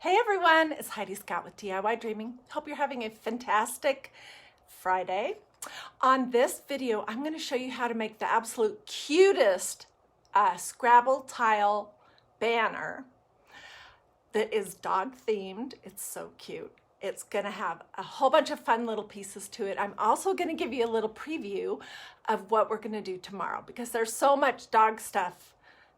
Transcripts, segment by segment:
Hey everyone, it's Hiedi Scott with DIY Hope you're having a fantastic Friday. On this video, I'm going to show you how to make the absolute cutest Scrabble tile banner that is dog themed. It's so cute. It's going to have a whole bunch of fun little pieces to it. I'm also going to give you a little preview of what we're going to do tomorrow because there's so much dog stuff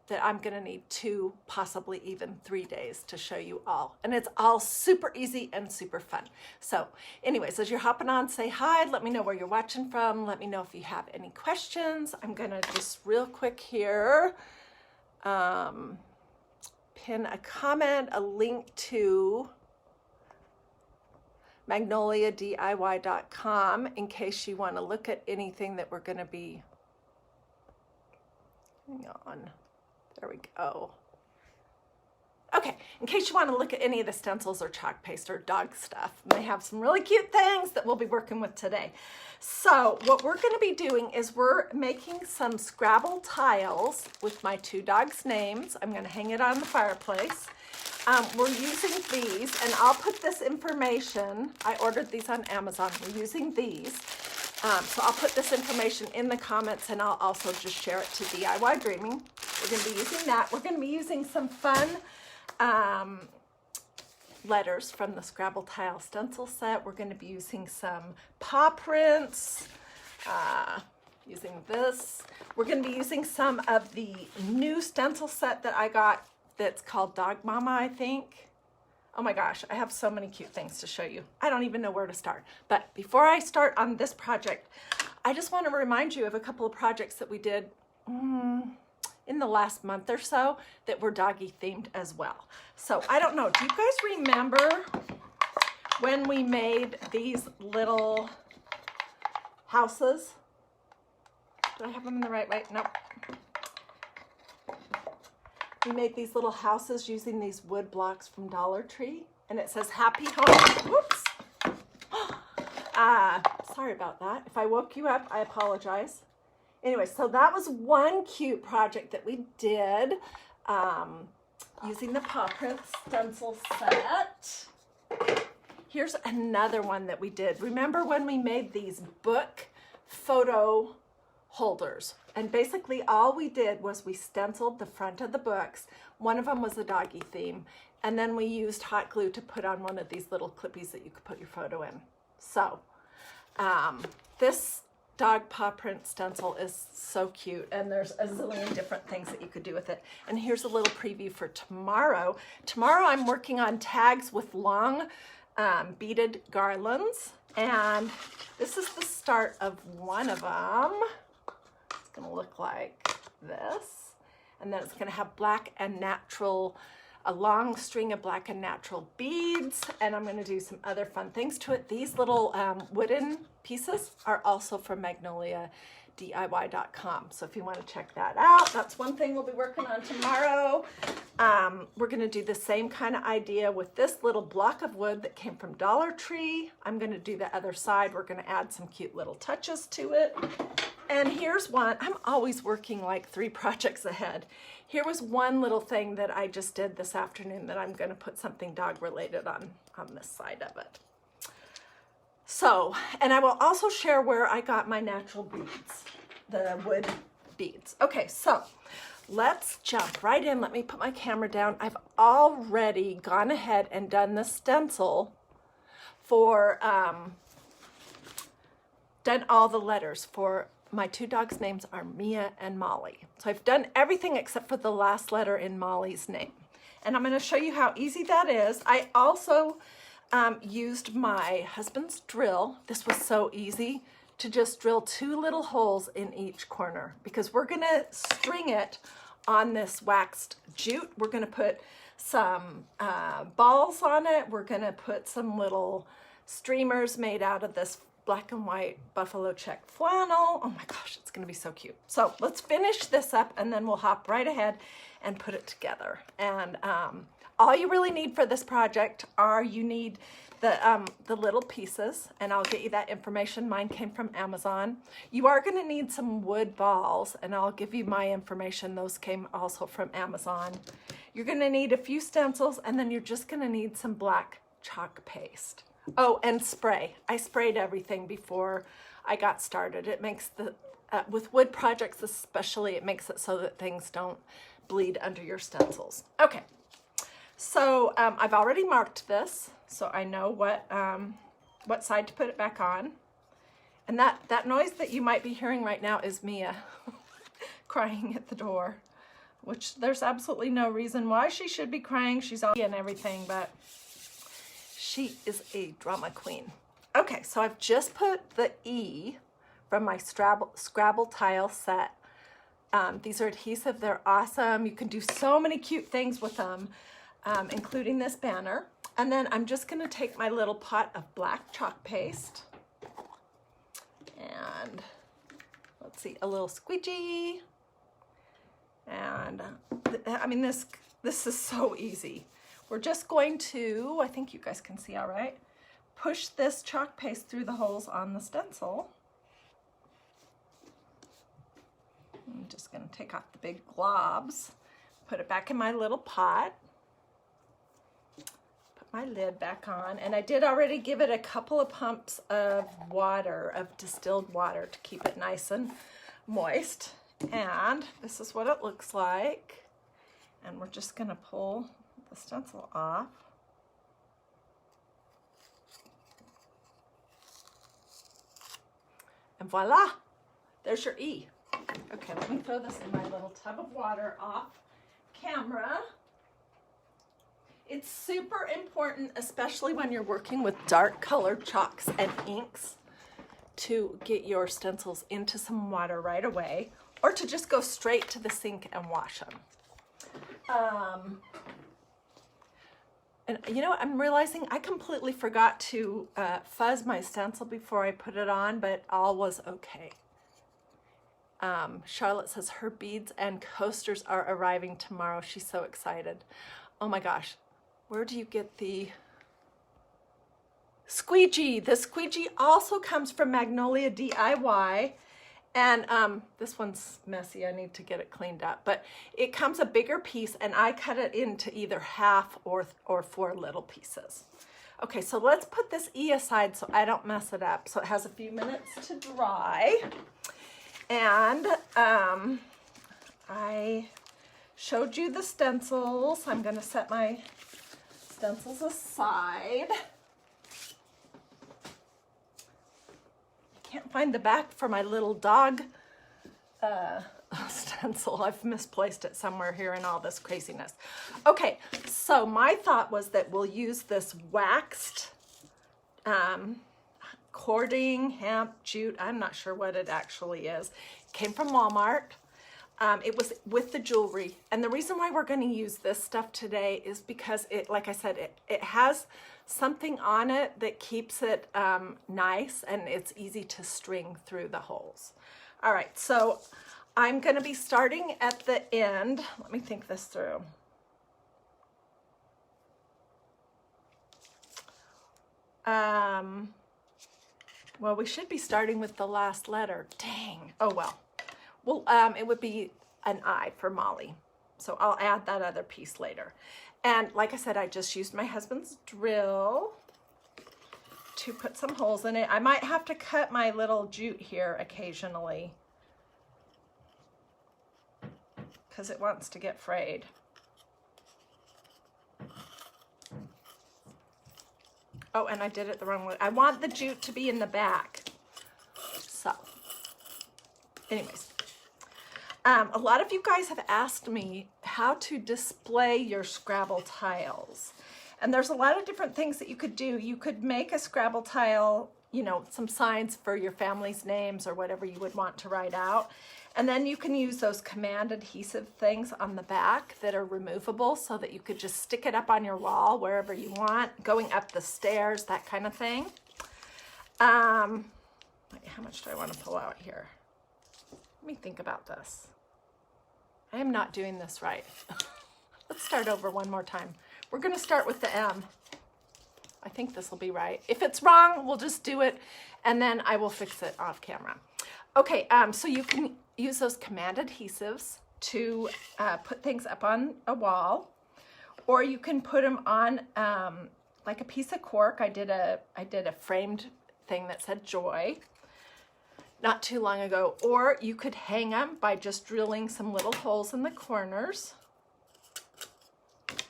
that I'm gonna need 2, possibly even 3 days to show you all. And it's all super easy and super fun. So anyways, as you're hopping on, say hi, let me know where you're watching from. Let me know if you have any questions. I'm gonna just real quick here, pin a comment, a link to magnoliadiy.com in case you wanna look at anything that we're gonna be, hang on. There we go. Okay, in case you want to look at any of the stencils or chalk paste or dog stuff, they have some really cute things that we'll be working with today. So what we're going to be doing is we're making some Scrabble tiles with my 2 dogs' names. I'm going to hang it on the fireplace. We're using these, and I'll put this information, I ordered these on Amazon, we're using these. So I'll put this information in the comments, and I'll also just share it to DiyDreaming. We're going to be using that. We're going to be using some fun letters from the Scrabble tile stencil set. We're going to be using some paw prints, using this. We're going to be using some of the new stencil set that I got that's called Dog Mama, I think. Oh my gosh, I have so many cute things to show you. I don't even know where to start. But before I start on this project, I just want to remind you of a couple of projects that we did in the last month or so that were doggy themed as well. So I don't know, do you guys remember when we made these little houses? Do I have them in the right way? Nope. We made these little houses using these wood blocks from Dollar Tree, and it says happy home. Whoops. Sorry about that. If I woke you up, I apologize. Anyway, so that was one cute project that we did using the paw print stencil set. Here's another one that we did. Remember when we made these book photo holders? And basically all we did was we stenciled the front of the books. One of them was a doggy theme. And then we used hot glue to put on one of these little clippies that you could put your photo in. So this dog paw print stencil is so cute, and there's a zillion different things that you could do with it. And here's a little preview for tomorrow. Tomorrow I'm working on tags with long beaded garlands, and this is the start of one of them. It's gonna look like this, and then it's gonna have black and natural, a long string of black and natural beads, and I'm gonna do some other fun things to it. These little wooden pieces are also from magnoliadiy.com, so if you want to check that out, that's one thing we'll be working on tomorrow. We're gonna do the same kind of idea with this little block of wood that came from Dollar Tree. I'm gonna do the other side. We're gonna add some cute little touches to it. And here's one. I'm always working like 3 projects ahead. Here was one little thing that I just did this afternoon that I'm going to put something dog related on this side of it. So, and I will also share where I got my natural beads, the wood beads. Okay, so let's jump right in. Let me put my camera down. I've already gone ahead and done the stencil for, done all the letters for my 2 dogs' names are Mia and Molly. So I've done everything except for the last letter in Molly's name. And I'm going to show you how easy that is. I also used my husband's drill. This was so easy to just drill 2 little holes in each corner because we're going to string it on this waxed jute. We're going to put some balls on it. We're going to put some little streamers made out of this black and white buffalo check flannel. Oh my gosh, it's gonna be so cute. So let's finish this up and then we'll hop right ahead and put it together. And all you really need for this project are you need the little pieces, and I'll get you that information. Mine came from Amazon. You are gonna need some wood balls, and I'll give you my information. Those came also from Amazon. You're gonna need a few stencils, and then you're just gonna need some black chalk paste. Oh, and spray. I sprayed everything before I got started. It makes the, with wood projects especially, it makes it so that things don't bleed under your stencils. Okay, so I've already marked this, so I know what side to put it back on. And that noise that you might be hearing right now is Mia crying at the door, which there's absolutely no reason why she should be crying. She's all and everything, but she is a drama queen. Okay, so I've just put the E from my Scrabble tile set. These are adhesive, they're awesome. You can do so many cute things with them, including this banner. And then I'm just gonna take my little pot of black chalk paste and let's see, a little squeegee. And I mean, this is so easy. We're just going to, I think you guys can see all right, push this chalk paste through the holes on the stencil. I'm just gonna take off the big globs, put it back in my little pot, put my lid back on, and I did already give it a couple of pumps of water, of distilled water, to keep it nice and moist. And this is what it looks like. And we're just gonna pull the stencil off. And voila, there's your E. Okay, let me throw this in my little tub of water off camera. It's super important, especially when you're working with dark colored chalks and inks, to get your stencils into some water right away, or to just go straight to the sink and wash them. And you know, I'm realizing I completely forgot to fuzz my stencil before I put it on, but all was okay. Charlotte says her beads and coasters are arriving tomorrow. She's so excited. Oh my gosh, where do you get the squeegee? The squeegee also comes from Magnolia DIY. And this one's messy, I need to get it cleaned up, but it comes a bigger piece and I cut it into either half or 4 little pieces. Okay, so let's put this E aside so I don't mess it up. So it has a few minutes to dry. And I showed you the stencils. I'm gonna set my stencils aside. Can't find the back for my little dog stencil. I've misplaced it somewhere here in all this craziness. Okay, so my thought was that we'll use this waxed cording, hemp, jute. I'm not sure what it actually is. It came from Walmart. It was with the jewelry. And the reason why we're going to use this stuff today is because it, like I said, it has something on it that keeps it nice, and it's easy to string through the holes. All right, so I'm going to be starting at the end. Let me think this through. Well, we should be starting with the last letter. Dang. Oh, well. Well, it would be an I for Molly. So I'll add that other piece later. And like I said, I just used my husband's drill to put some holes in it. I might have to cut my little jute here occasionally because it wants to get frayed. Oh, and I did it the wrong way. I want the jute to be in the back. So, anyways. A lot of you guys have asked me how to display your Scrabble tiles. And there's a lot of different things that you could do. You could make a Scrabble tile, you know, some signs for your family's names or whatever you would want to write out. And then you can use those command adhesive things on the back that are removable so that you could just stick it up on your wall wherever you want, going up the stairs, that kind of thing. Wait, how much do I want to pull out here? Let me think about this. I am not doing this right. Let's start over one more time. We're going to start with the M. I think this will be right. If it's wrong, we'll just do it and then I will fix it off camera. Okay, so you can use those command adhesives to put things up on a wall. or you can put them on like a piece of cork. I did a framed thing that said joy not too long ago, or you could hang them by just drilling some little holes in the corners.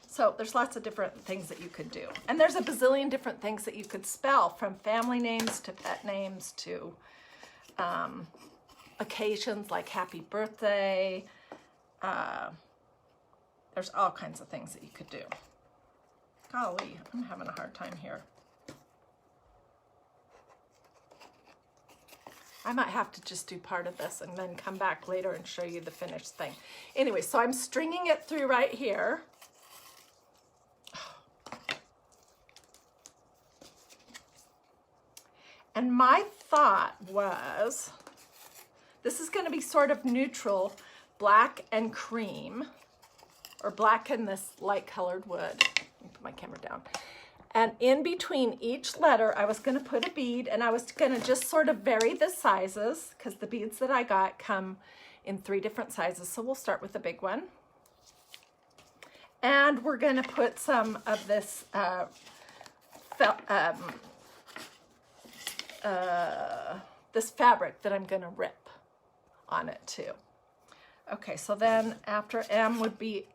So there's lots of different things that you could do. And there's a bazillion different things that you could spell, from family names to pet names to occasions like happy birthday. There's all kinds of things that you could do. Golly, I'm having a hard time here. I might have to just do part of this and then come back later and show you the finished thing. Anyway, so I'm stringing it through right here. And my thought was, this is going to be sort of neutral, black and cream, or black and this light colored wood. Let me put my camera down. And in between each letter, I was going to put a bead, and I was going to just sort of vary the sizes, because the beads that I got come in 3 different sizes. So we'll start with the big one. And we're going to put some of this this fabric that I'm going to rip on it too. Okay, so then after M would be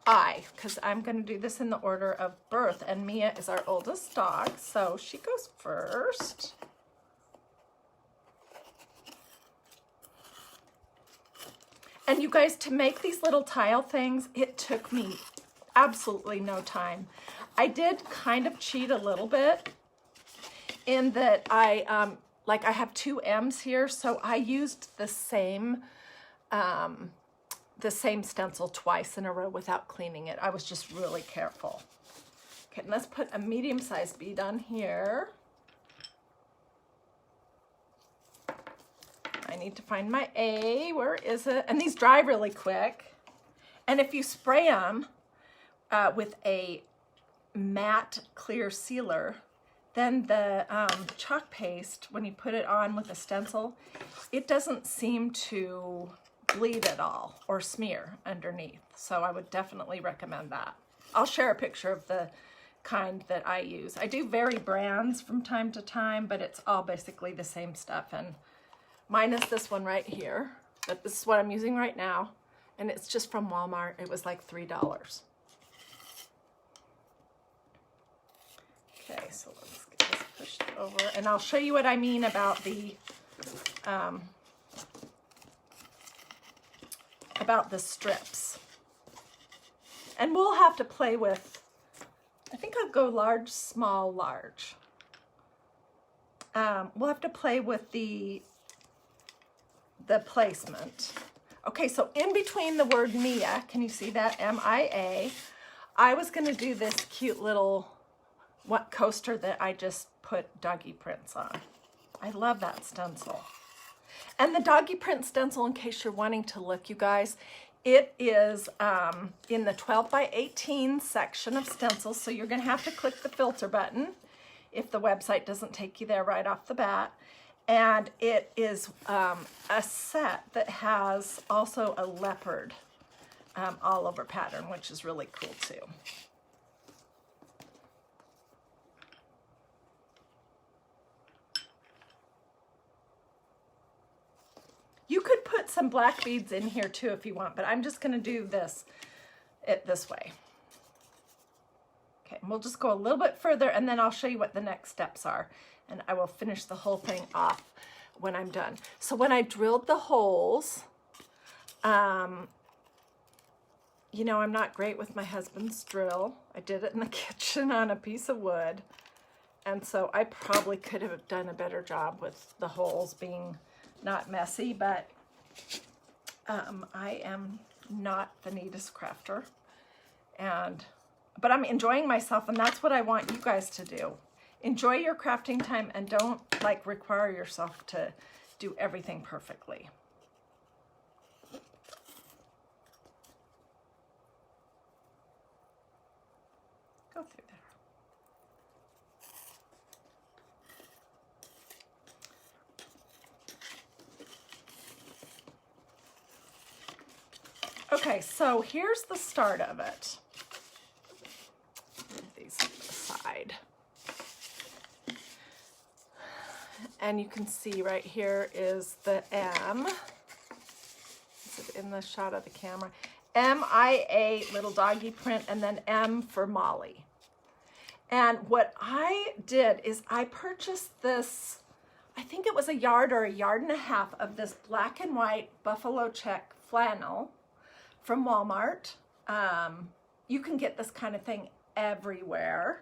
I, because I'm going to do this in the order of birth, and Mia is our oldest dog, so she goes first. And you guys, to make these little tile things, it took me absolutely no time. I did kind of cheat a little bit in that I have 2 M's here, so I used the same stencil twice in a row without cleaning it. I was just really careful. Okay, and let's put a medium-sized bead on here. I need to find my A. Where is it? And these dry really quick. And if you spray them with a matte clear sealer, then the chalk paste, when you put it on with a stencil, it doesn't seem to bleed at all or smear underneath. So I would definitely recommend that. I'll share a picture of the kind that I use. I do vary brands from time to time, but it's all basically the same stuff. And mine is this one right here, but this is what I'm using right now. And it's just from Walmart. It was like $3. Okay, so let's get this pushed over. And I'll show you what I mean about the strips. And we'll have to play with, I think I'll go large, small, large. We'll have to play with the placement. Okay, so in between the word Mia, can you see that? M-I-A, I was gonna do this cute little coaster that I just put Doggie prints on. I love that stencil. And the Doggie print stencil, in case you're wanting to look, you guys, it is in the 12 by 18 section of stencils, so you're going to have to click the filter button if the website doesn't take you there right off the bat. And it is a set that has also a leopard all over pattern, which is really cool too. You could put some black beads in here too if you want, but I'm just going to do this way. Okay, and we'll just go a little bit further, and then I'll show you what the next steps are, and I will finish the whole thing off when I'm done. So when I drilled the holes, you know, I'm not great with my husband's drill. I did it in the kitchen on a piece of wood, and so I probably could have done a better job with the holes being not messy, but I am not the neatest crafter, but I'm enjoying myself, and that's what I want you guys to do. Enjoy your crafting time and don't require yourself to do everything perfectly. Go through there. Okay, so here's the start of it. And you can see right here is the M. Is it in the shot of the camera? M-I-A, little doggy print, and then M for Molly. And what I did is I purchased this, I think it was a yard or a yard and a half of this black and white buffalo check flannel from Walmart. You can get this kind of thing everywhere.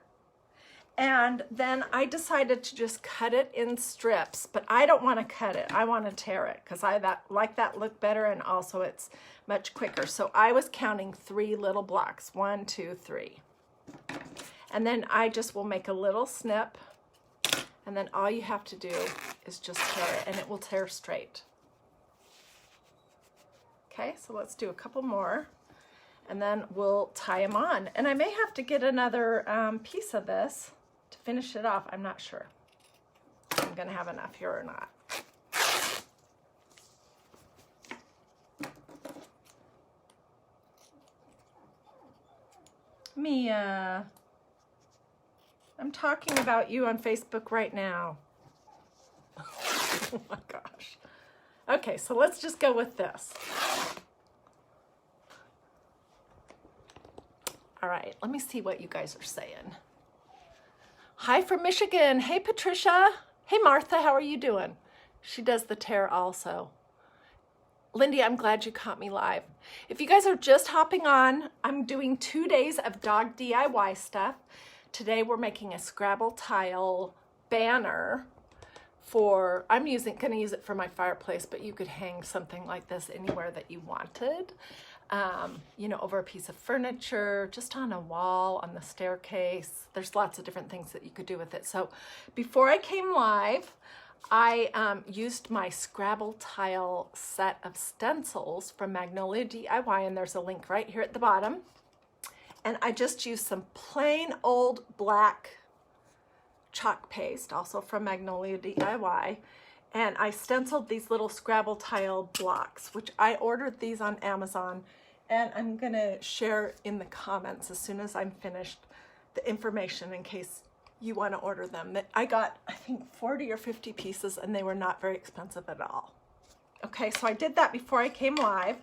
And then I decided to just cut it in strips, but I don't want to cut it. I want to tear it because I like that look better, and also it's much quicker. So I was counting 3 little blocks, 1, 2, 3. And then I just will make a little snip, and then all you have to do is just tear it, and it will tear straight. Okay, so let's do a couple more, and then we'll tie them on. And I may have to get another piece of this to finish it off. I'm not sure if I'm gonna have enough here or not. Mia, I'm talking about you on Facebook right now. Oh my gosh. Okay, so let's just go with this. All right, let me see what you guys are saying. Hi from Michigan. Hey, Patricia. Hey, Martha, how are you doing? She does the tear also. Lindy, I'm glad you caught me live. If you guys are just hopping on, I'm doing 2 days of dog DIY stuff. Today we're making a Scrabble tile banner for, I'm gonna use it for my fireplace, but you could hang something like this anywhere that you wanted. You know, over a piece of furniture, just on a wall, on the staircase. There's lots of different things that you could do with it. So before I came live, I used my Scrabble tile set of stencils from Magnolia DIY, and there's a link right here at the bottom. And I just used some plain old black chalk paste, also from Magnolia DIY. And I stenciled these little Scrabble tile blocks, which I ordered these on Amazon. And I'm gonna share in the comments as soon as I'm finished the information in case you wanna order them. I got, I think, 40 or 50 pieces, and they were not very expensive at all. Okay, so I did that before I came live.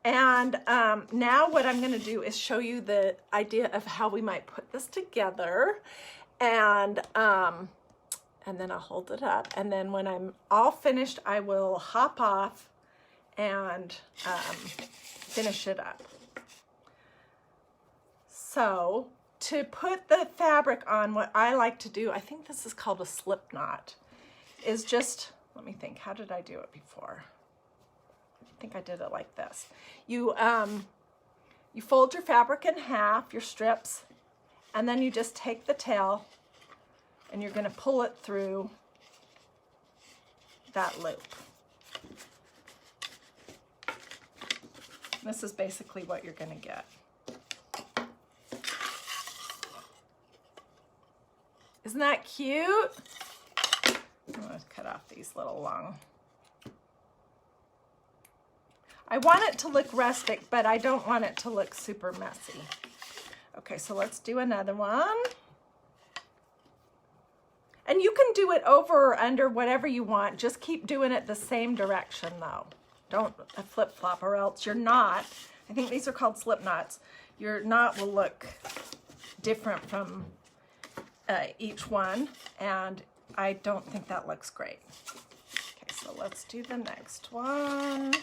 And now what I'm gonna do is show you the idea of how we might put this together. And then I'll hold it up. And then when I'm all finished, I will hop off and finish it up. So to put the fabric on, what I like to do, I think this is called a slip knot, is just, let me think, how did I do it before? I think I did it like this. You fold your fabric in half, your strips, and then you just take the tail and you're gonna pull it through that loop. This is basically what you're gonna get. Isn't that cute? I'm gonna cut off these little long. I want it to look rustic, but I don't want it to look super messy. Okay, so let's do another one. And you can do it over or under, whatever you want. Just keep doing it the same direction though. Don't flip-flop, or else your knot, I think these are called slip knots, your knot will look different from each one, and I don't think that looks great. Okay, so let's do the next one.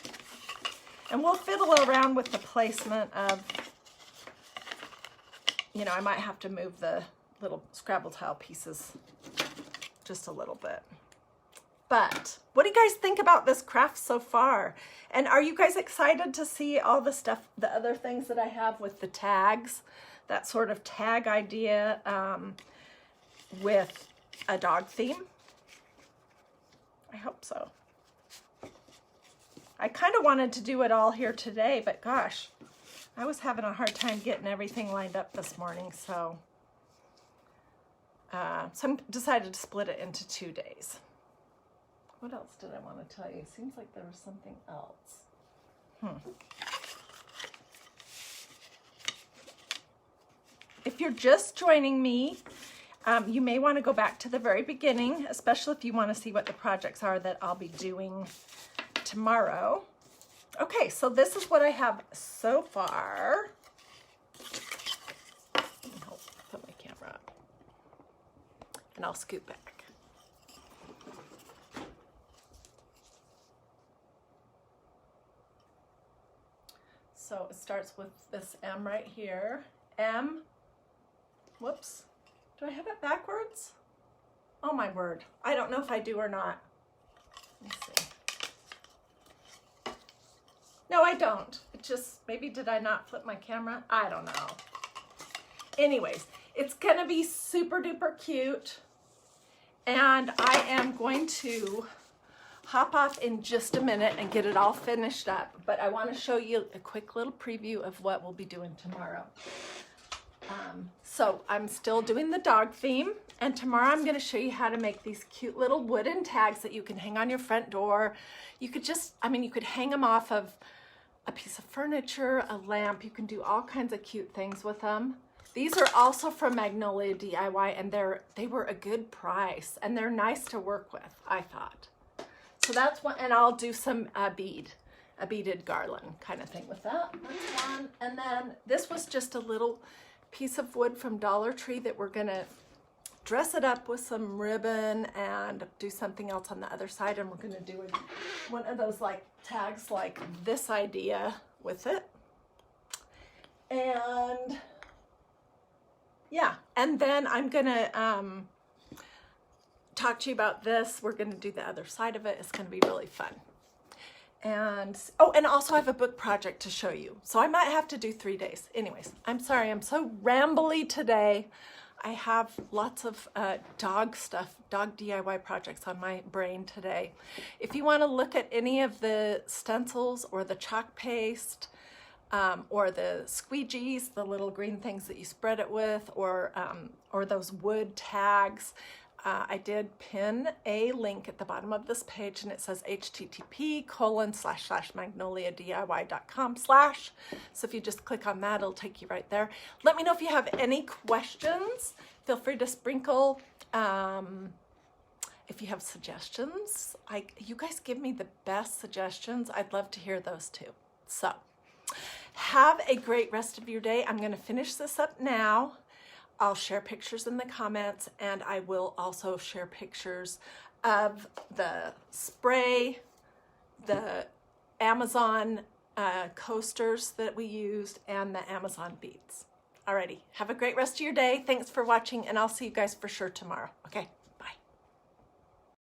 And we'll fiddle around with the placement of, you know, I might have to move the little Scrabble tile pieces just a little bit. But what do you guys think about this craft so far? And are you guys excited to see all the stuff, the other things that I have with the tags, that sort of tag idea with a dog theme? I hope so. I kind of wanted to do it all here today, but gosh, I was having a hard time getting everything lined up this morning, so I decided to split it into 2 days. What else did I want to tell you? Seems like there was something else. If you're just joining me, You may want to go back to the very beginning, especially if you want to see what the projects are that I'll be doing tomorrow. Okay, so this is what I have so far. I'll put my camera up and I'll scoot back. So it starts with this M right here. M, whoops. Do I have it backwards? Oh my word. I don't know if I do or not. Let me see. No, I don't. It just, maybe did I not flip my camera? I don't know. Anyways, it's gonna be super duper cute. And I am going to hop off in just a minute and get it all finished up. But I wanna show you a quick little preview of what we'll be doing tomorrow. So I'm still doing the dog theme, and tomorrow I'm going to show you how to make these cute little wooden tags that you can hang on your front door. You could just, you could hang them off of a piece of furniture, a lamp. You can do all kinds of cute things with them. These are also from Magnolia DIY, and they were a good price, and they're nice to work with, I thought. So that's one, and I'll do some a beaded garland kind of thing with that. That's one. And then this was just a little piece of wood from Dollar Tree that we're gonna dress it up with some ribbon and do something else on the other side, and we're gonna do one of those like tags like this idea with it. And yeah, and then I'm gonna talk to you about this. We're gonna do the other side of it. It's gonna be really fun. And oh, and also I have a book project to show you, so I might have to do 3 days. Anyways, I'm sorry, I'm so rambly today. I have lots of dog stuff, dog DIY projects on my brain today. If you want to look at any of the stencils or the chalk paste or the squeegees, the little green things that you spread it with, or those wood tags, I did pin a link at the bottom of this page, and it says http://magnoliadiy.com/. So if you just click on that, it'll take you right there. Let me know if you have any questions. Feel free to sprinkle. If you have suggestions, you guys give me the best suggestions. I'd love to hear those too. So have a great rest of your day. I'm going to finish this up now. I'll share pictures in the comments, and I will also share pictures of the spray, the Amazon coasters that we used, and the Amazon beads. Alrighty, have a great rest of your day. Thanks for watching, and I'll see you guys for sure tomorrow. Okay.